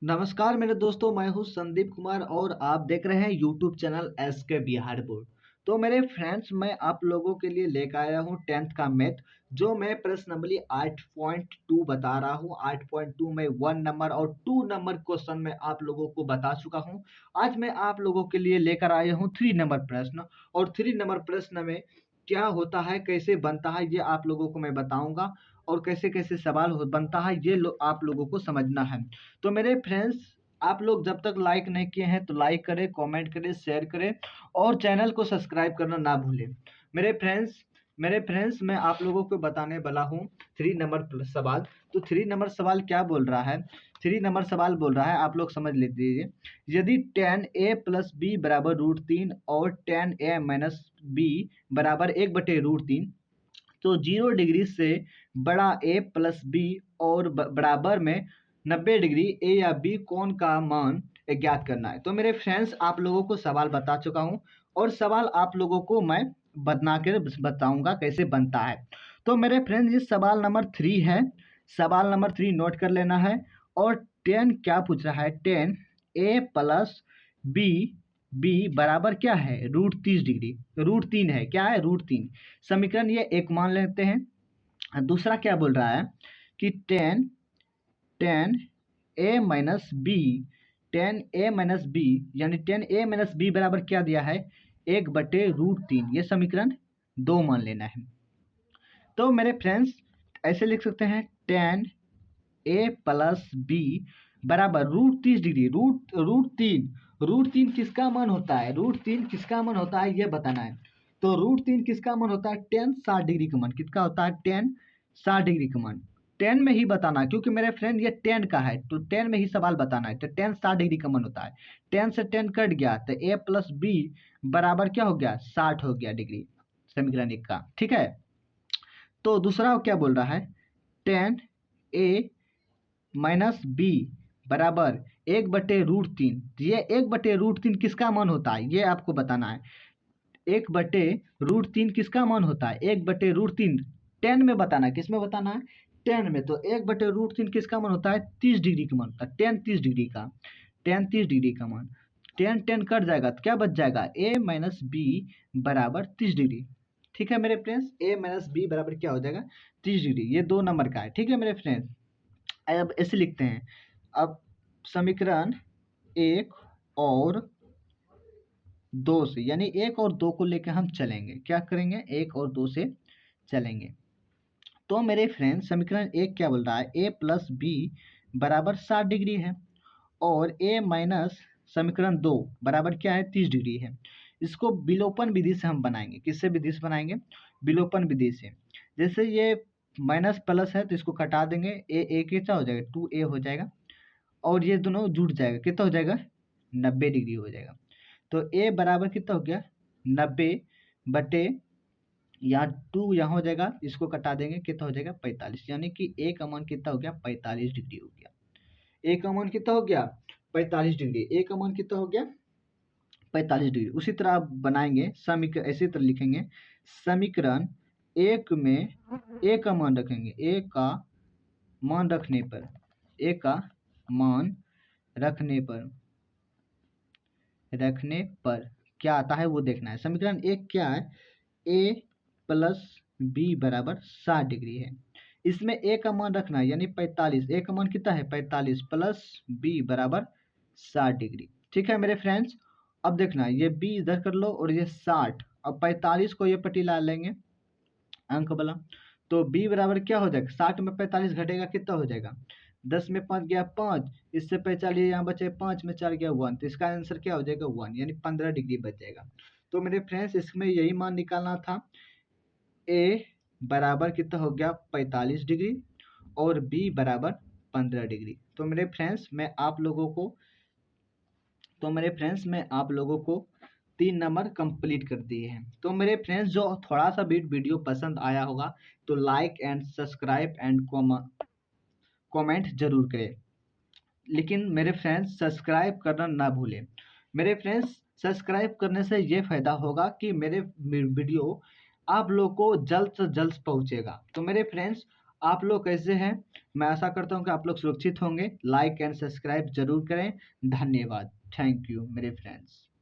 नमस्कार मेरे दोस्तों, मैं हूँ संदीप कुमार और आप देख रहे हैं यूट्यूब चैनल एस के बिहार बोर्ड। तो मेरे फ्रेंड्स, मैं आप लोगों के लिए लेकर आया हूँ 10th का मैथ, जो मैं प्रश्न नंबर 8.2 बता रहा हूँ। 8.2 में 1 नंबर और 2 नंबर क्वेश्चन में आप लोगों को बता चुका हूँ। आज मैं आप लोगों के लिए लेकर आया हूँ 3 नंबर प्रश्न, और 3 नंबर प्रश्न में क्या होता है, कैसे बनता है, ये आप लोगों को मैं बताऊंगा। और कैसे कैसे सवाल बनता है, ये आप लोगों को समझना है। तो मेरे फ्रेंड्स, आप लोग जब तक लाइक नहीं किए हैं तो लाइक करें, कमेंट करें, शेयर करें और चैनल को सब्सक्राइब करना ना भूलें। मेरे फ्रेंड्स मैं आप लोगों को बताने वाला हूँ 3 नंबर सवाल। तो 3 नंबर सवाल क्या बोल रहा है? 3 नंबर सवाल बोल रहा है, आप लोग समझ लीजिए। यदि tan a प्लस बी बराबर √3 और tan a माइनस बी बराबर 1/√3, तो 0 डिग्री से बड़ा ए प्लस बी और बराबर में 90 डिग्री ए या बी कोण का मान ज्ञात करना है। तो मेरे फ्रेंड्स, आप लोगों को सवाल बता चुका हूँ और सवाल आप लोगों को मैं बना कर बताऊंगा कैसे बनता है। तो मेरे फ्रेंड्स, ये सवाल नंबर 3 है। सवाल नंबर 3 नोट कर लेना है। और 10 क्या पूछ रहा है? 10 ए प्लस बी बी बराबर क्या है? √30 डिग्री। √3 है, क्या है? √3। समीकरण ये एक मान लेते हैं। दूसरा क्या बोल रहा है कि टेन टेन ए माइनस बी, यानी टेन ए माइनस बी बराबर क्या दिया है? 1/√3। ये समीकरण 2 मान लेना है। तो मेरे फ्रेंड्स, ऐसे लिख सकते हैं टेन ए प्लस बी बराबर √30 डिग्री। रूट तीन किसका मान होता है? √3 किसका मान होता है, ये बताना है। तो √3 किसका मान होता है? टेन 60 डिग्री का मान। किसका होता है? टेन 60 डिग्री का मान। 10 में ही बताना है, क्योंकि मेरे फ्रेंड ये 10 का है, तो 10 में ही सवाल बताना है। तो टेन 60 डिग्री का मान होता है। 10 से 10 कट गया तो ए प्लस बी बराबर क्या हो गया? 60 हो गया डिग्री। समीकरण 1 का, ठीक है। तो दूसरा क्या बोल रहा है? टेन ए माइनस बी बराबर 1/√3। ये 1/√3 किसका मान होता है, ये आपको बताना है। 1/√3 किसका मान होता है? 1/√3 10 में बताना है। किस में बताना है? 10 में। तो 1/√3 किसका मान होता है? 30 डिग्री का मान होता है। 10 30 डिग्री का, 10 30 डिग्री का मान। 10 10 कट जाएगा तो क्या बच जाएगा? ए माइनस बी बराबर 30 डिग्री। ठीक है मेरे फ्रेंड्स, ए माइनस बी बराबर क्या हो जाएगा? 30 डिग्री। ये 2 नंबर का है, ठीक है मेरे फ्रेंड्स। अब ऐसे लिखते हैं। अब समीकरण 1 और 2 से, यानी 1 और 2 को लेकर हम चलेंगे। क्या करेंगे? 1 और 2 से चलेंगे। तो मेरे फ्रेंड, समीकरण 1 क्या बोल रहा है? ए प्लस बी बराबर 60 डिग्री है, और ए माइनस समीकरण 2 बराबर क्या है? 30 डिग्री है। इसको विलोपन विधि से हम बनाएंगे। किससे विधि से बनाएंगे? विलोपन विधि से। जैसे ये माइनस प्लस है तो इसको कटा देंगे। ए कितना हो जाएगा? 2a हो जाएगा, और ये दोनों जुड़ जाएगा। कितना हो जाएगा? 90 डिग्री हो जाएगा। तो ए बराबर कितना हो गया? 90 बटे, यहाँ 2 यहाँ हो जाएगा, इसको कटा देंगे, कितना हो जाएगा? 45। यानी कि ए का मान कितना हो गया? 45 डिग्री हो गया। ए का मान कितना हो गया? 45 डिग्री। ए का मान कितना हो गया? 45 डिग्री। उसी तरह आप बनाएंगे समीकरण, इसी तरह लिखेंगे। समीकरण 1 में ए का मान रखेंगे। ए का मान रखने पर, ए का मान रखने पर क्या आता है वो देखना है। समीकरण 1 क्या है? ए प्लस बी बराबर 60 डिग्री है। इसमें ए का मान रखना है, यानी 45। ए का मान कितना है? 45 प्लस बी बराबर 60 डिग्री। ठीक है मेरे फ्रेंड्स। अब देखना, ये बी इधर कर लो और ये 60। अब 45 को ये पट्टी ला लेंगे अंक वाला। तो b बराबर क्या हो जाएगा? 60 में 45 घटेगा, कितना हो जाएगा? 10 में 5 गया 5, इससे 45 यहाँ बचे 5 में 4 गया 1, तो इसका आंसर क्या हो जाएगा? 1, यानी 15 डिग्री बच जाएगा। तो मेरे फ्रेंड्स, इसमें यही मान निकालना था। a बराबर कितना हो गया? 45 डिग्री, और b बराबर 15 डिग्री। तो मेरे फ्रेंड्स, मैं आप लोगों को 3 नंबर कंप्लीट कर दिए हैं। तो मेरे फ्रेंड्स, जो थोड़ा सा भी वीडियो पसंद आया होगा तो like and subscribe and comment जरूर करें। लेकिन मेरे फ्रेंड्स, सब्सक्राइब करना ना भूलें। मेरे फ्रेंड्स, सब्सक्राइब करने से ये फ़ायदा होगा कि मेरे वीडियो आप लोग को जल्द से जल्द पहुंचेगा। तो मेरे फ्रेंड्स, आप लोग कैसे हैं? मैं आशा करता हूँ कि आप लोग सुरक्षित होंगे। लाइक एंड सब्सक्राइब जरूर करें। धन्यवाद। थैंक यू मेरे फ्रेंड्स।